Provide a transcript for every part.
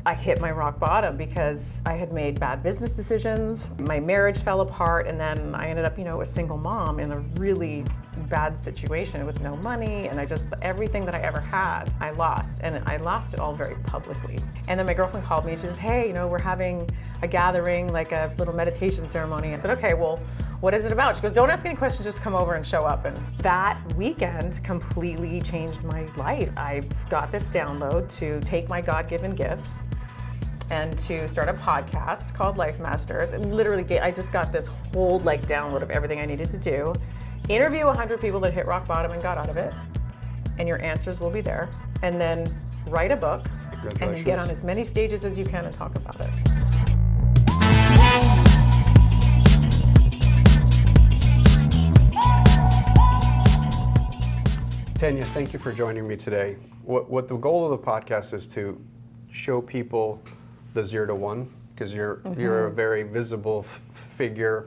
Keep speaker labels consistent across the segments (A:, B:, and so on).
A: I hit my rock bottom because I had made bad business decisions. My marriage fell apart, and then I ended up, a single mom in a really bad situation with no money, and everything that I ever had, I lost, and I lost it all very publicly. And then my girlfriend called me and she says, hey, we're having a gathering, like a little meditation ceremony. I said, okay, well, what is it about? She goes, don't ask any questions, just come over and show up. And that weekend completely changed my life. I got this download to take my God-given gifts and to start a podcast called Life Masters. And literally, I just got this whole download of everything I needed to do. Interview 100 people that hit rock bottom and got out of it, and your answers will be there. And then write a book, and then get on as many stages as you can and talk about it.
B: Tanya, thank you for joining me today. What the goal of the podcast is to show people the 0 to 1, because you're a very visible figure,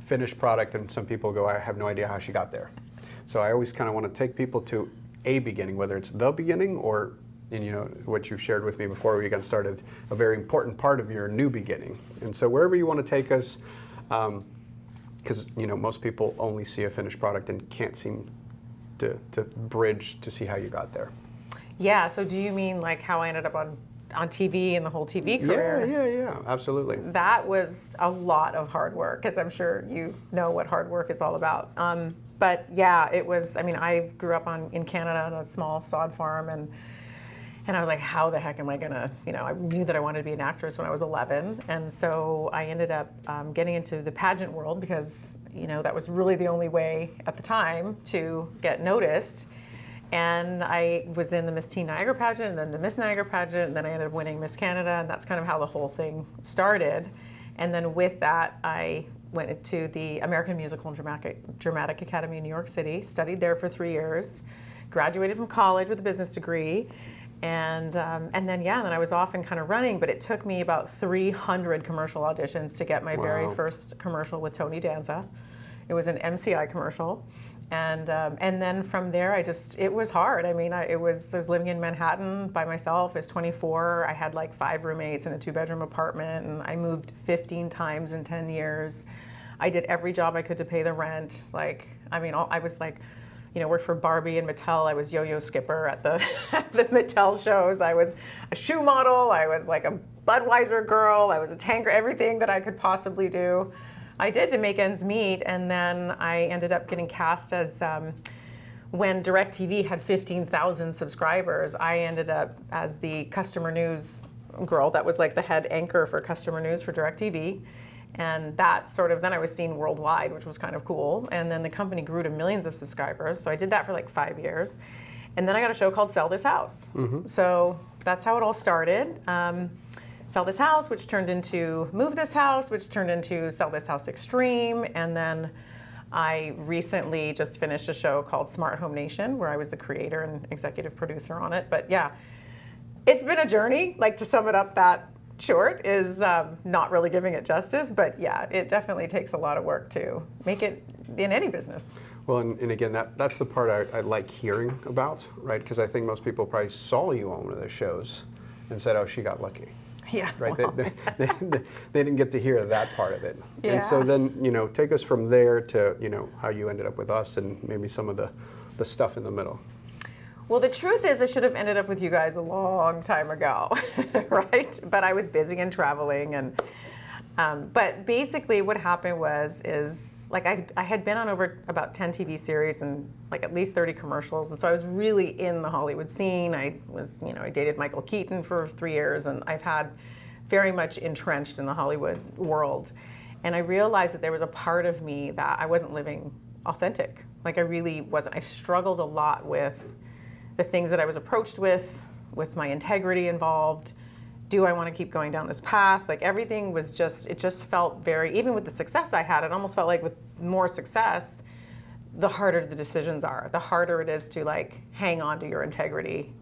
B: finished product, and some people go, I have no idea how she got there. So I always kind of want to take people to a beginning, whether it's the beginning or what you've shared with me before we got started, a very important part of your new beginning. And so wherever you want to take us, because most people only see a finished product and can't seem to bridge to see how you got there.
A: Yeah, so do you mean how I ended up on TV and the whole TV career?
B: Yeah, absolutely.
A: That was a lot of hard work, because I'm sure you know what hard work is all about. But yeah, it was, I grew up in Canada on a small sod farm, and I was like, how the heck am I gonna, I knew that I wanted to be an actress when I was 11. And so I ended up getting into the pageant world because, that was really the only way at the time to get noticed. And I was in the Miss Teen Niagara pageant, and then the Miss Niagara pageant, and then I ended up winning Miss Canada, and that's kind of how the whole thing started. And then with that, I went into the American Musical and Dramatic Academy in New York City, studied there for 3 years, graduated from college with a business degree, and then I was off and kind of running, but it took me about 300 commercial auditions to get my very first commercial with Tony Danza. It was an MCI commercial. And then from there, it was hard. I was living in Manhattan by myself. I was 24. I had 5 roommates in a 2-bedroom apartment, and I moved 15 times in 10 years. I did every job I could to pay the rent. I was worked for Barbie and Mattel. I was yo-yo skipper at the the Mattel shows. I was a shoe model. I was a Budweiser girl. I was a tanker. Everything that I could possibly do, I did to make ends meet. And then I ended up getting cast as, when DirecTV had 15,000 subscribers, I ended up as the customer news girl that was the head anchor for customer news for DirecTV. And that then I was seen worldwide, which was kind of cool. And then the company grew to millions of subscribers. So I did that for 5 years. And then I got a show called Sell This House. So that's how it all started. Sell This House, which turned into Move This House, which turned into Sell This House Extreme. And then I recently just finished a show called Smart Home Nation, where I was the creator and executive producer on it. But yeah, it's been a journey. To sum it up that short is not really giving it justice. But yeah, it definitely takes a lot of work to make it in any business.
B: Well, and again, that's the part I like hearing about, right? Because I think most people probably saw you on one of those shows and said, oh, she got lucky.
A: Yeah.
B: Right.
A: Well,
B: they didn't get to hear that part of it.
A: Yeah.
B: And so then, take us from there to, how you ended up with us and maybe some of the stuff in the middle.
A: Well, the truth is I should have ended up with you guys a long time ago, right? But I was busy and traveling, and but basically what happened is I had been on over about 10 TV series and at least 30 commercials, and so I was really in the Hollywood scene. I dated Michael Keaton for 3 years, and I've had very much entrenched in the Hollywood world. And I realized that there was a part of me that I wasn't living authentic. I really wasn't. I struggled a lot with the things that I was approached with my integrity involved. Do I want to keep going down this path? Everything was it just felt very, even with the success I had, it almost felt like with more success, the harder the decisions are, the harder it is to hang on to your integrity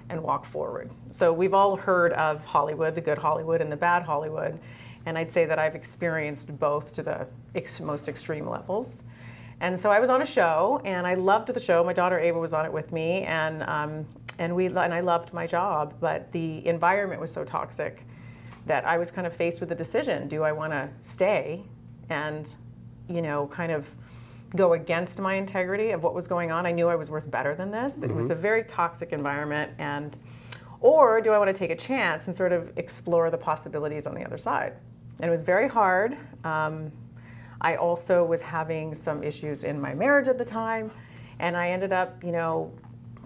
A: and walk forward. So we've all heard of Hollywood, the good Hollywood and the bad Hollywood. And I'd say that I've experienced both to the most extreme levels. And so I was on a show, and I loved the show. My daughter Ava was on it with me, and and I loved my job, but the environment was so toxic that I was kind of faced with a decision. Do I want to stay and, kind of go against my integrity of what was going on? I knew I was worth better than this. That It was a very toxic environment, or do I want to take a chance and sort of explore the possibilities on the other side? And it was very hard. I also was having some issues in my marriage at the time, and I ended up,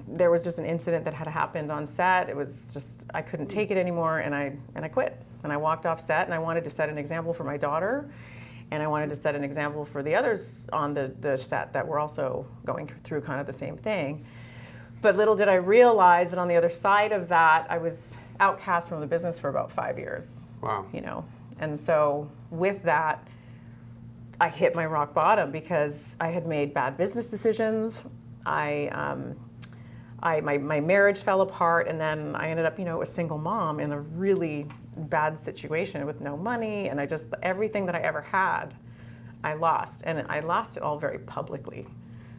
A: there was just an incident that had happened on set. It was just, I couldn't take it anymore, and I quit. And I walked off set, and I wanted to set an example for my daughter, and I wanted to set an example for the others on the set that were also going through kind of the same thing. But little did I realize that on the other side of that, I was outcast from the business for about 5 years.
B: Wow.
A: And so with that, I hit my rock bottom because I had made bad business decisions. My marriage fell apart, and then I ended up, a single mom in a really bad situation with no money, and everything that I ever had, I lost, and I lost it all very publicly.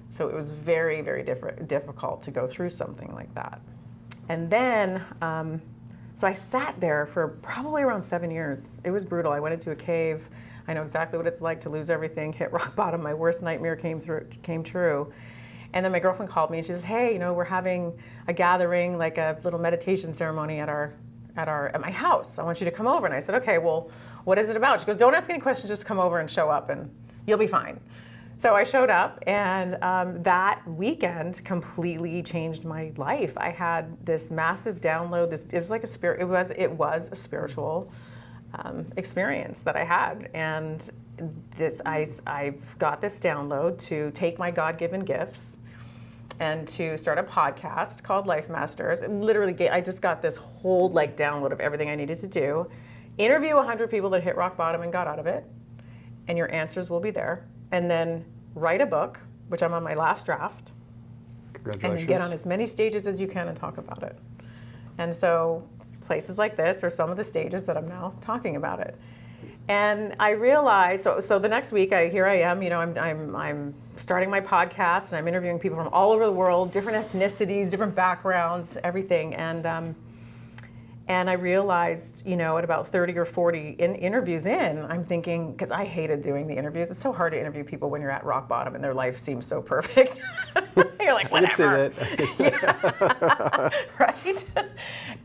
A: So it was very, very difficult to go through something like that. And then, so I sat there for probably around 7 years. It was brutal. I went into a cave. I know exactly what it's like to lose everything, hit rock bottom. My worst nightmare came true. And then my girlfriend called me and she says, hey, we're having a gathering, like a little meditation ceremony at my house. I want you to come over. And I said, okay, well, what is it about? She goes, don't ask any questions, just come over and show up and you'll be fine. So I showed up, and that weekend completely changed my life. I had this massive download. It was a spiritual experience that I had, and I've got this download to take my God-given gifts and to start a podcast called Life Masters. And literally, I just got this whole download of everything I needed to do. Interview 100 people that hit rock bottom and got out of it, and your answers will be there. And then write a book, which I'm on my last draft.
B: Congratulations.
A: And then get on as many stages as you can and talk about it. And so places like this are some of the stages that I'm now talking about it. And I realized, so the next week, here I am, I'm starting my podcast, and I'm interviewing people from all over the world, different ethnicities, different backgrounds, everything. And I realized, at about 30 or 40 interviews in, I'm thinking, because I hated doing the interviews. It's so hard to interview people when you're at rock bottom and their life seems so perfect. You're like, whatever.
B: I can see that.
A: Right?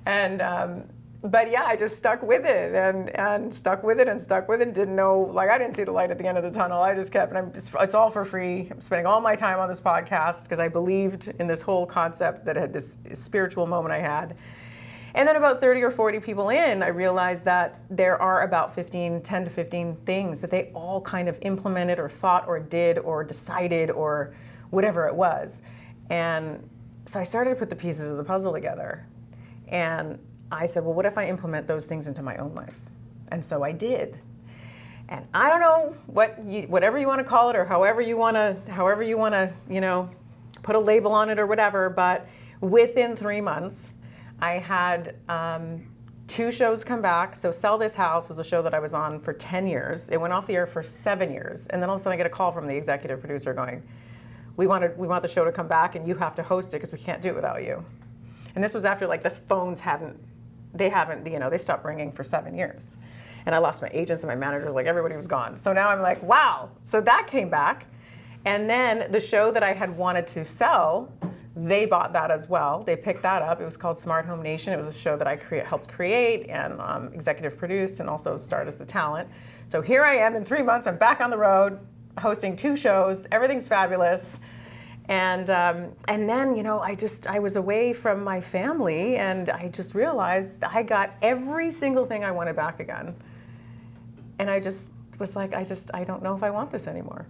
A: And, but yeah, I just stuck with it and stuck with it and stuck with it. Didn't know, I didn't see the light at the end of the tunnel. I just kept, and it's all for free. I'm spending all my time on this podcast because I believed in this whole concept that had this spiritual moment I had. And then about 30 or 40 people in, I realized that there are about 10 to 15 things that they all kind of implemented or thought or did or decided or whatever it was. And so I started to put the pieces of the puzzle together. And I said, well, what if I implement those things into my own life? And so I did. And I don't know whatever you want to call it, or however you want to, put a label on it or whatever, but within 3 months, I had 2 shows come back. So Sell This House was a show that I was on for 10 years. It went off the air for 7 years. And then all of a sudden I get a call from the executive producer going, we want the show to come back and you have to host it because we can't do it without you. And this was after the phones they stopped ringing for 7 years. And I lost my agents and my managers, everybody was gone. So now I'm like, wow. So that came back. And then the show that I had wanted to sell, they bought that as well. They picked that up. It was called Smart Home Nation. It was a show that I helped create and executive produced and also starred as the talent. So here I am in 3 months. I'm back on the road, hosting 2 shows. Everything's fabulous. And then, I was away from my family, and I just realized I got every single thing I wanted back again. And I just was like, I don't know if I want this anymore.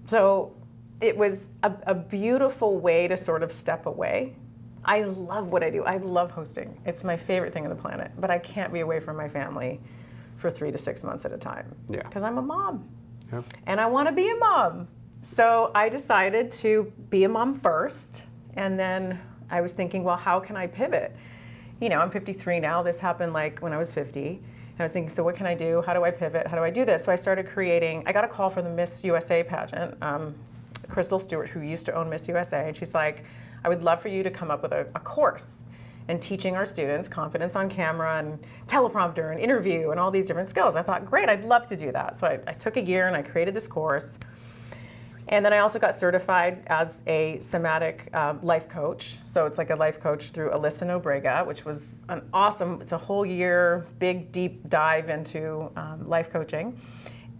A: So it was a beautiful way to sort of step away. I love what I do. I love hosting. It's my favorite thing on the planet. But I can't be away from my family for 3 to 6 months at a time.
B: Yeah.
A: Because I'm a mom.
B: Yeah.
A: And I want to be a mom. So I decided to be a mom first. And then I was thinking, well, how can I pivot? I'm 53 now. This happened when I was 50. And I was thinking, so what can I do? How do I pivot? How do I do this? So I started creating. I got a call from the Miss USA pageant. Crystal Stewart, who used to own Miss USA, and she's like, I would love for you to come up with a course and teaching our students confidence on camera and teleprompter and interview and all these different skills. I thought, great, I'd love to do that. So I took a year and I created this course. And then I also got certified as a somatic life coach. So it's like a life coach through Alyssa Nobrega, which was an awesome, it's a whole year, big, deep dive into life coaching.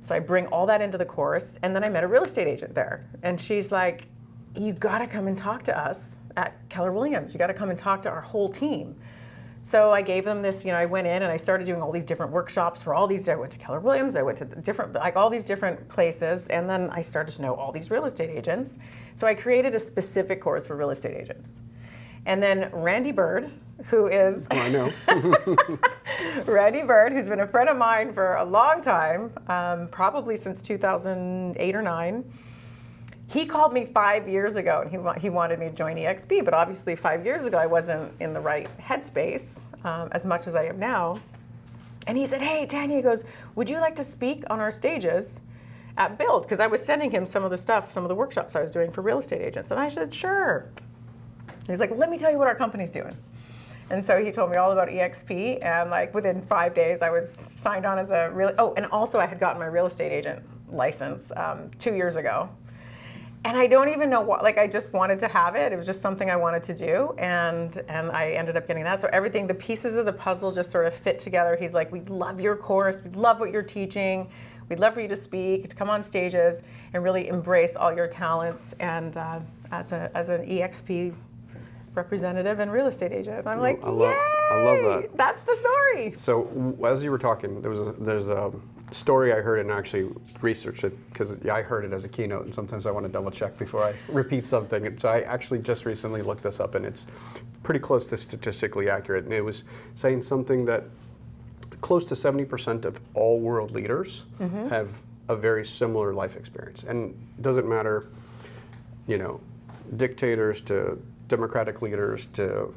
A: So I bring all that into the course. And then I met a real estate agent there. And she's like, you gotta come and talk to us at Keller Williams. You gotta come and talk to our whole team. So I gave them this, I went in and I started doing all these different workshops for all these, I went to Keller Williams, I went to all these different places, and then I started to know all these real estate agents. So I created a specific course for real estate agents. And then Randy Bird, who is...
B: Oh, I know.
A: Randy Bird, who's been a friend of mine for a long time, probably since 2008 or 9, he called me 5 years ago and he wanted me to join EXP, but obviously 5 years ago I wasn't in the right headspace as much as I am now. And he said, hey, Tanya, he goes, would you like to speak on our stages at Build? Because I was sending him some of the stuff, some of the workshops I was doing for real estate agents. And I said, sure. And he's like, well, let me tell you what our company's doing. And so he told me all about EXP, and like within 5 days I was signed on as a and also I had gotten my real estate agent license 2 years ago. And I don't even know what, I just wanted to have it. It was just something I wanted to do, and I ended up getting that. So everything, the pieces of the puzzle just sort of fit together. He's like, we love your course, we love what you're teaching, we'd love for you to speak, to come on stages, and really embrace all your talents, and as an EXP representative and real estate agent. I'm like,
B: I love that.
A: That's the story.
B: So as you were talking, there's a story I heard and actually researched it, because I heard it as a keynote, and sometimes I want to double check before I repeat something. And so I actually just recently looked this up, and it's pretty close to statistically accurate. And it was saying something that close to 70% of all world leaders have a very similar life experience. And it doesn't matter, dictators to democratic leaders to,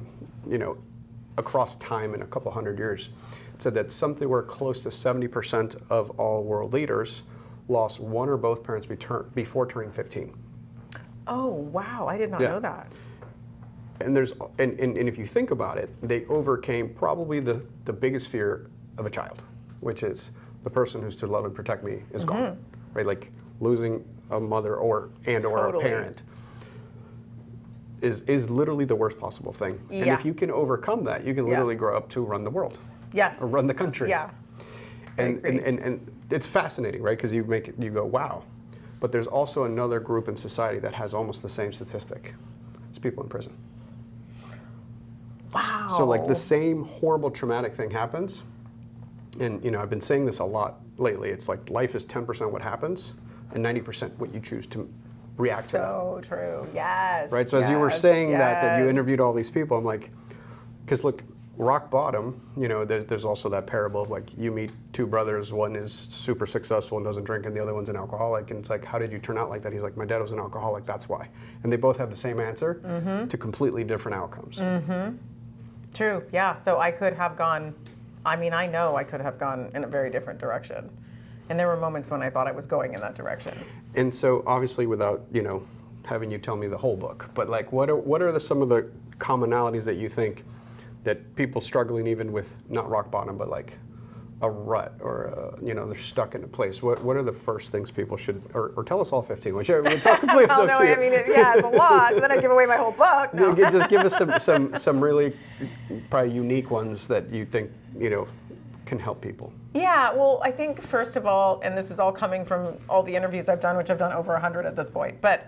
B: across time in a couple hundred years. Said that something where close to 70% of all world leaders lost one or both parents before turning 15.
A: Oh, wow, I did not know that.
B: And and if you think about it, they overcame probably the biggest fear of a child, which is the person who's to love and protect me is gone, right? Like losing a mother or a parent is literally the worst possible thing.
A: Yeah.
B: And if you can overcome that, you can literally grow up to run the world.
A: Yes.
B: Or run the country.
A: Yeah.
B: And it's fascinating, right? Because you go, wow. But there's also another group in society that has almost the same statistic. It's people in prison.
A: Wow.
B: So the same horrible traumatic thing happens. And I've been saying this a lot lately. It's like life is 10% what happens and 90% what you choose to react to.
A: So true. Yes.
B: Right? So as you were saying that you interviewed all these people, I'm like, because look, rock bottom, there's also that parable of you meet two brothers, one is super successful and doesn't drink, and the other one's an alcoholic, and it's like, how did you turn out like that? He's like, my dad was an alcoholic, that's why. And they both have the same answer to completely different outcomes.
A: True, yeah. So I could have gone, I know I could have gone in a very different direction. And there were moments when I thought I was going in that direction.
B: And so obviously without, having you tell me the whole book, but what are some of the commonalities that you think that people struggling even with not rock bottom, but a rut or they're stuck in a place? What are the first things people should, or tell us all 15, whichever. It's all completely
A: up to you. It's a lot. Then I give away my whole book. No.
B: Just give us some really probably unique ones that you think can help people.
A: Yeah, well, I think first of all, and this is all coming from all the interviews I've done, which I've done over 100 at this point, but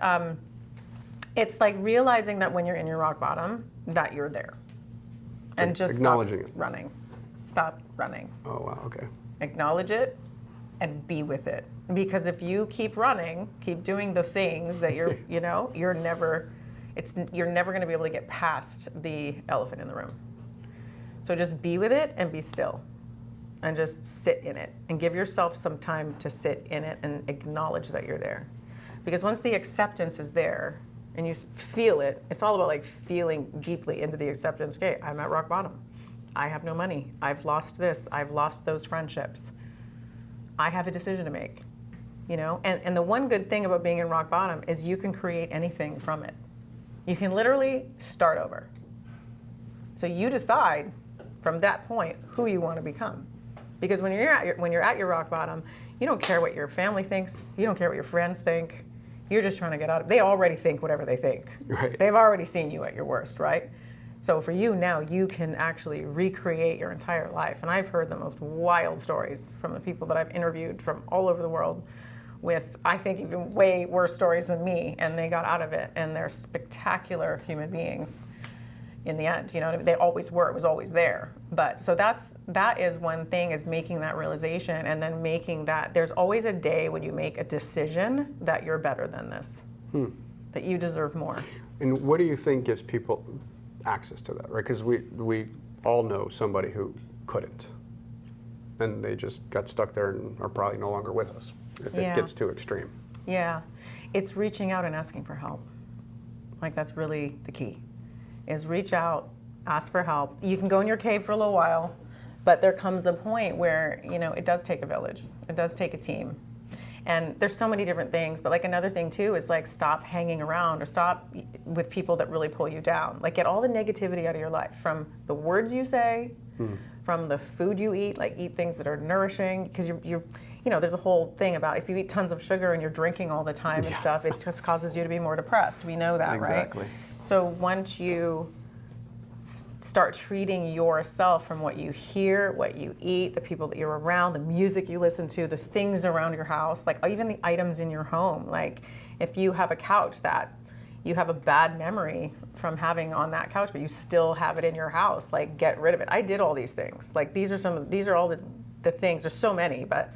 A: it's realizing that when you're in your rock bottom, that you're there. And just
B: acknowledging
A: stop running. Stop running.
B: Oh, wow, okay.
A: Acknowledge it and be with it. Because if you keep running, keep doing the things that you're, you're never going to be able to get past the elephant in the room. So just be with it and be still. And just sit in it. And give yourself some time to sit in it and acknowledge that you're there. Because once the acceptance is there, and you feel it, it's all about feeling deeply into the acceptance. Okay, I'm at rock bottom. I have no money. I've lost this. I've lost those friendships. I have a decision to make, And the one good thing about being in rock bottom is you can create anything from it. You can literally start over. So you decide from that point who you want to become. Because when you're at your rock bottom, you don't care what your family thinks. You don't care what your friends think. You're just trying to get out of it. They already think whatever they think.
B: Right.
A: They've already seen you at your worst, right? So for you now, you can actually recreate your entire life. And I've heard the most wild stories from the people that I've interviewed from all over the world with, I think, even way worse stories than me, and they got out of it, and they're spectacular human beings in the end. You know what I mean? They always were. It was always there. But so that is one thing, is making that realization, and then making that there's always a day when you make a decision that you're better than this, that you deserve more.
B: And what do you think gives people access to that, right? Because we all know somebody who couldn't, and they just got stuck there and are probably no longer with us if it gets too extreme.
A: Yeah, it's reaching out and asking for help. Like, that's really the key, is reach out, ask for help. You can go in your cave for a little while, but there comes a point where, you know, it does take a village. It does take a team. And there's so many different things, but like another thing too is like, stop hanging around or stop with people that really pull you down. Like, get all the negativity out of your life, from the words you say, from the food you eat, like eat things that are nourishing, because you're you know, there's a whole thing about if you eat tons of sugar and you're drinking all the time and stuff, it just causes you to be more depressed. We know that,
B: Exactly.
A: right? So once you start treating yourself from what you hear, what you eat, the people that you're around, the music you listen to, the things around your house, like even the items in your home. Like, if you have a couch that you have a bad memory from having on that couch, but you still have it in your house, like, get rid of it. I did all these things. Like, these are all the things. There's so many, but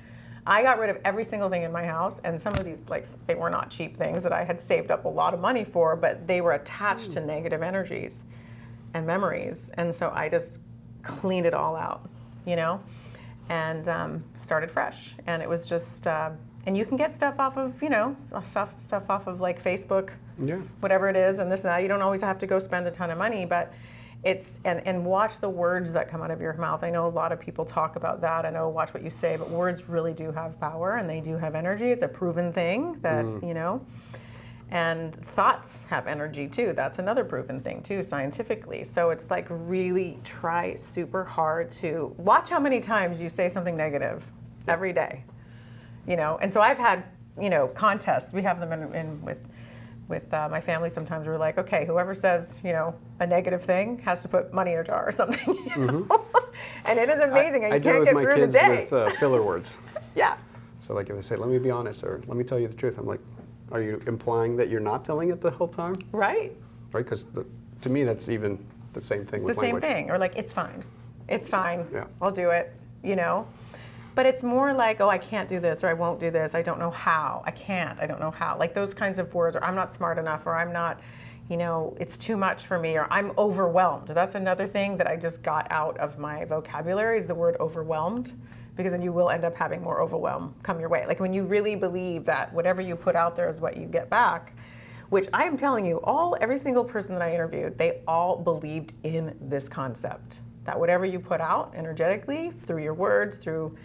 A: I got rid of every single thing in my house, and some of these, like, they were not cheap things that I had saved up a lot of money for, but they were attached to negative energies and memories. And so I just cleaned it all out, you know, and started fresh. And it was just, and you can get stuff off of, you know, stuff off of like Facebook, whatever it is, and this and that. You don't always have to go spend a ton of money, but it's, and watch the words that come out of your mouth. I know a lot of people talk about that. I know, watch what you say, but words really do have power, and they do have energy. It's a proven thing that, you know, and thoughts have energy too. That's another proven thing too, scientifically. So it's like, really try super hard to watch how many times you say something negative every day, you know. And so I've had, you know, contests. We have them in with my family. Sometimes we're like, okay, whoever says, you know, a negative thing has to put money in a jar or something. You know? And it is amazing.
B: I
A: You
B: do it
A: can't
B: with
A: get
B: my
A: through the
B: kids
A: day.
B: with filler words.
A: Yeah.
B: So like, if they say, let me be honest, or let me tell you the truth, I'm like, are you implying that you're not telling it the whole time?
A: Right.
B: Right, because to me, that's even the same thing
A: It's
B: with
A: the
B: language.
A: same thing. Or like, it's fine. It's fine.
B: Yeah.
A: I'll do it, you know? But it's more like, oh, I can't do this, or I won't do this. I don't know how. I can't. I don't know how. Like those kinds of words, or I'm not smart enough, or I'm not, you know, it's too much for me, or I'm overwhelmed. That's another thing that I just got out of my vocabulary, is the word overwhelmed, because then you will end up having more overwhelm come your way. Like, when you really believe that whatever you put out there is what you get back, which I am telling you, every single person that I interviewed, they all believed in this concept, that whatever you put out energetically, through your words, through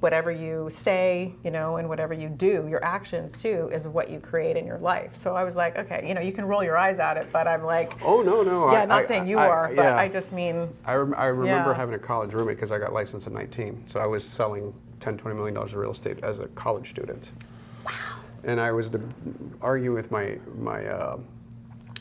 A: whatever you say, you know, and whatever you do, your actions too, is what you create in your life. So I was like, okay, you know, you can roll your eyes at it, but I'm like,
B: oh, no.
A: Yeah, not saying you are, but
B: yeah.
A: I just mean.
B: I remember
A: Yeah.
B: having a college roommate, because I got licensed at 19. So I was selling $10-20 million of real estate as a college student.
A: Wow.
B: And I was arguing with my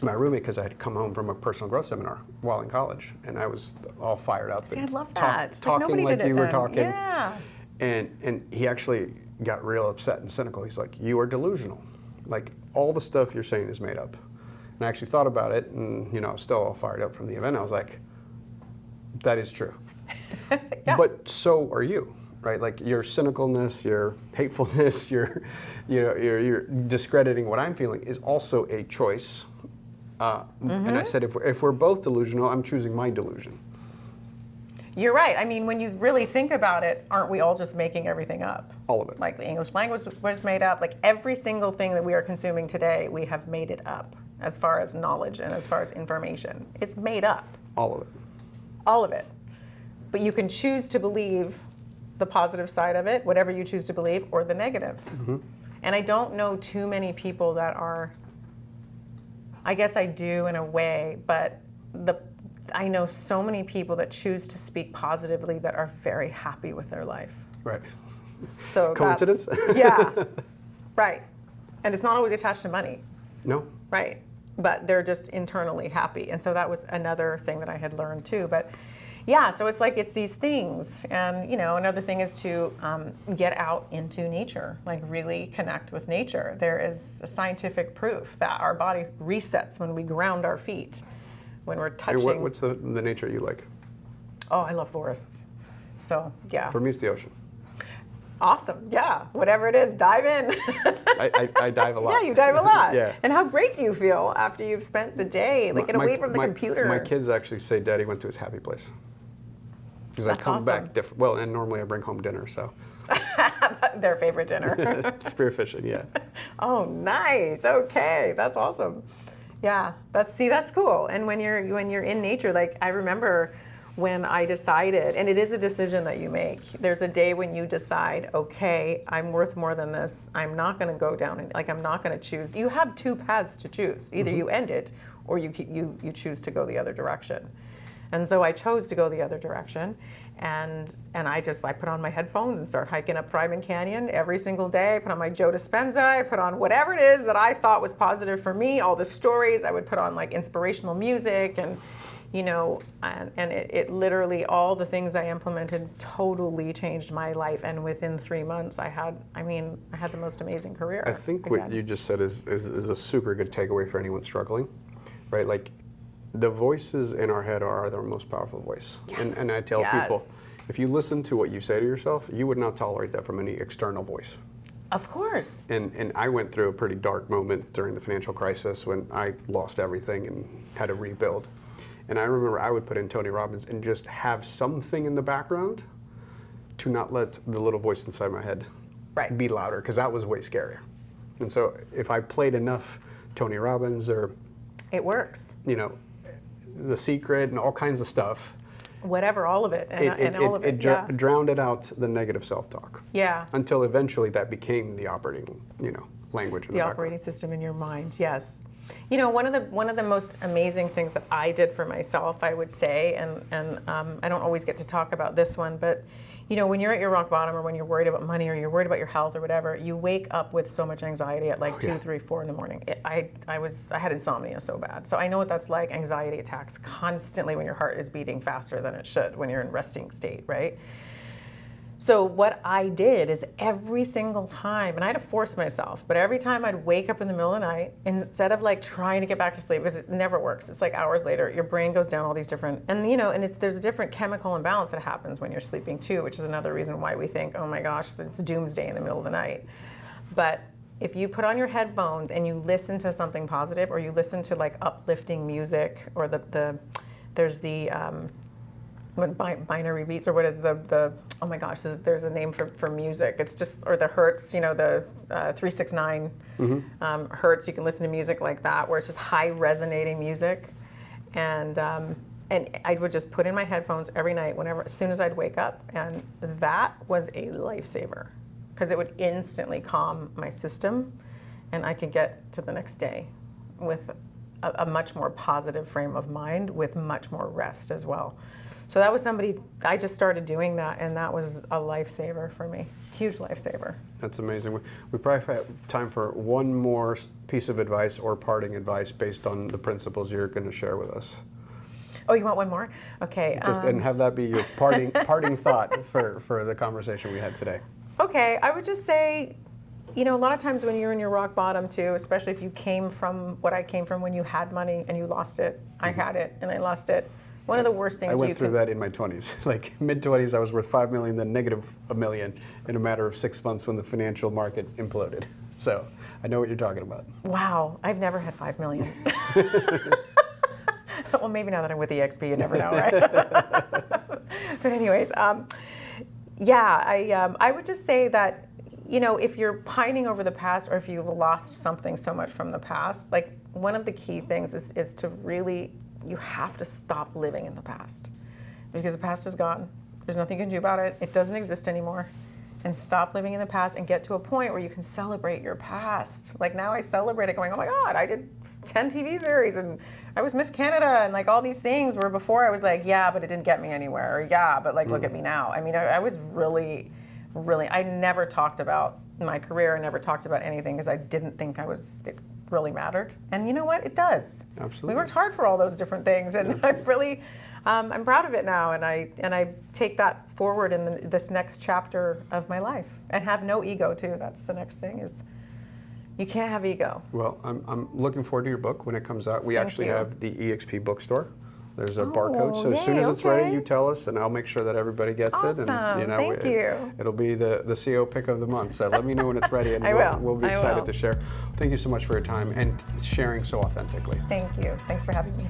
B: roommate, because I had come home from a personal growth seminar while in college, and I was all fired up.
A: See, I love that. It's
B: Talking
A: nobody
B: like
A: did it
B: you were
A: then.
B: talking.
A: Yeah.
B: And he actually got real upset and cynical. He's like, you are delusional. Like, all the stuff you're saying is made up. And I actually thought about it, and, you know, I was still all fired up from the event. I was like, that is true.
A: Yeah.
B: But so are you, right? Like, your cynicalness, your hatefulness, your discrediting what I'm feeling is also a choice. And I said, if we're both delusional, I'm choosing my delusion.
A: You're right. I mean, when you really think about it, aren't we all just making everything up?
B: All of it.
A: Like, the English language was made up. Like, every single thing that we are consuming today, we have made it up, as far as knowledge and as far as information. It's made up.
B: All of it.
A: All of it. But you can choose to believe the positive side of it, whatever you choose to believe, or the negative. And I don't know too many people that are, I guess I do in a way, but I know so many people that choose to speak positively that are very happy with their life.
B: Right.
A: So
B: Coincidence?
A: Yeah, right. And it's not always attached to money.
B: No.
A: Right. But they're just internally happy. And so that was another thing that I had learned too. But yeah, so it's like it's these things. And, another thing is to get out into nature, like really connect with nature. There is scientific proof that our body resets when we ground our feet, when we're touching.
B: And what's the nature you like?
A: Oh, I love forests. So, yeah.
B: For me, it's the ocean.
A: Awesome. Yeah. Whatever it is, dive in.
B: I dive a lot.
A: Yeah, you dive a lot.
B: Yeah.
A: And how great do you feel after you've spent the day, like, get away from the computer?
B: My kids actually say Daddy went to his happy place. Because I
A: That's
B: come
A: awesome.
B: back different. Well, and normally I bring home dinner, so.
A: Their favorite dinner.
B: Spearfishing, yeah.
A: Oh, nice. Okay. That's awesome. Yeah. That's cool. And when you're in nature, like I remember when I decided, and it is a decision that you make. There's a day when you decide, okay, I'm worth more than this. I'm not going to go down and I'm not going to choose. You have two paths to choose. Either you end it, or you choose to go the other direction. And so I chose to go the other direction, and I put on my headphones and start hiking up Fryman Canyon every single day. I put on my Joe Dispenza. I put on whatever it is that I thought was positive for me. All the stories. I would put on like inspirational music and. And it literally, all the things I implemented totally changed my life. And within 3 months, I had the most amazing career.
B: I think what you just said is a super good takeaway for anyone struggling, right? Like, the voices in our head are our most powerful voice.
A: Yes.
B: And I tell people, if you listen to what you say to yourself, you would not tolerate that from any external voice.
A: Of course.
B: And I went through a pretty dark moment during the financial crisis when I lost everything and had to rebuild. And I remember I would put in Tony Robbins and just have something in the background to not let the little voice inside my head be louder, because that was way scarier. And so if I played enough Tony Robbins or...
A: It works.
B: The Secret and all kinds of stuff.
A: Whatever, all of it.
B: It drowned it out, the negative self-talk.
A: Yeah.
B: Until eventually that became the operating, language in the
A: operating system in your mind, yes. One of the most amazing things that I did for myself, I would say, and I don't always get to talk about this one, but when you're at your rock bottom, or when you're worried about money, or you're worried about your health or whatever, you wake up with so much anxiety at 2, 3, 4 in the morning. I had insomnia so bad, so I know what that's like. Anxiety attacks constantly when your heart is beating faster than it should when you're in resting state, right? So what I did is every single time, and I had to force myself, but every time I'd wake up in the middle of the night, instead of trying to get back to sleep, because it never works. It's like hours later, your brain goes down all these different, and there's a different chemical imbalance that happens when you're sleeping too, which is another reason why we think, oh my gosh, it's doomsday in the middle of the night. But if you put on your headphones and you listen to something positive, or you listen to uplifting music, or there's the binary beats, or what is the oh my gosh, there's a name for music. It's just, or the hertz, the 369 hertz. You can listen to music like that, where it's just high resonating music, and I would just put in my headphones every night, as soon as I'd wake up, and that was a lifesaver, because it would instantly calm my system, and I could get to the next day with a much more positive frame of mind, with much more rest as well. So that was I just started doing that, and that was a lifesaver for me. Huge lifesaver.
B: That's amazing. We probably have time for one more piece of advice or parting advice based on the principles you're going to share with us.
A: Oh, you want one more? Okay.
B: And have that be your parting thought for the conversation we had today.
A: Okay, I would just say, a lot of times when you're in your rock bottom too, especially if you came from what I came from, when you had money and you lost it. I had it and I lost it. One of the worst things
B: I went through that in my 20s. Mid-20s, I was worth $5 million, then negative $1 million in a matter of 6 months when the financial market imploded. So I know what you're talking about.
A: Wow, I've never had $5 million. Well, maybe now that I'm with EXP, you never know, right? But anyways, I would just say that, if you're pining over the past, or if you've lost something so much from the past, one of the key things is to really, you have to stop living in the past, because the past is gone. There's nothing you can do about it. It doesn't exist anymore. And stop living in the past and get to a point where you can celebrate your past. Now I celebrate it going, oh my God, I did 10 TV series, and I was Miss Canada, and like all these things where before I was like, yeah, but it didn't get me anywhere, or yeah, but like look at me now. I mean, I was really, I never talked about my career. I never talked about anything because I didn't think it really mattered. And you know what? It does.
B: Absolutely.
A: We worked hard for all those different things, and I'm proud of it now, and I take that forward in this next chapter of my life, and have no ego too. That's the next thing is you can't have ego.
B: Well, I'm looking forward to your book when it comes out. We actually have the EXP bookstore. There's a barcode, so as soon as it's ready, you tell us, and I'll make sure that everybody gets it. And
A: Thank you.
B: It'll be the CO pick of the month. So let me know when it's ready, and we'll be
A: I
B: excited
A: will.
B: to share. Thank you so much for your time and sharing so authentically.
A: Thank you. Thanks for having me.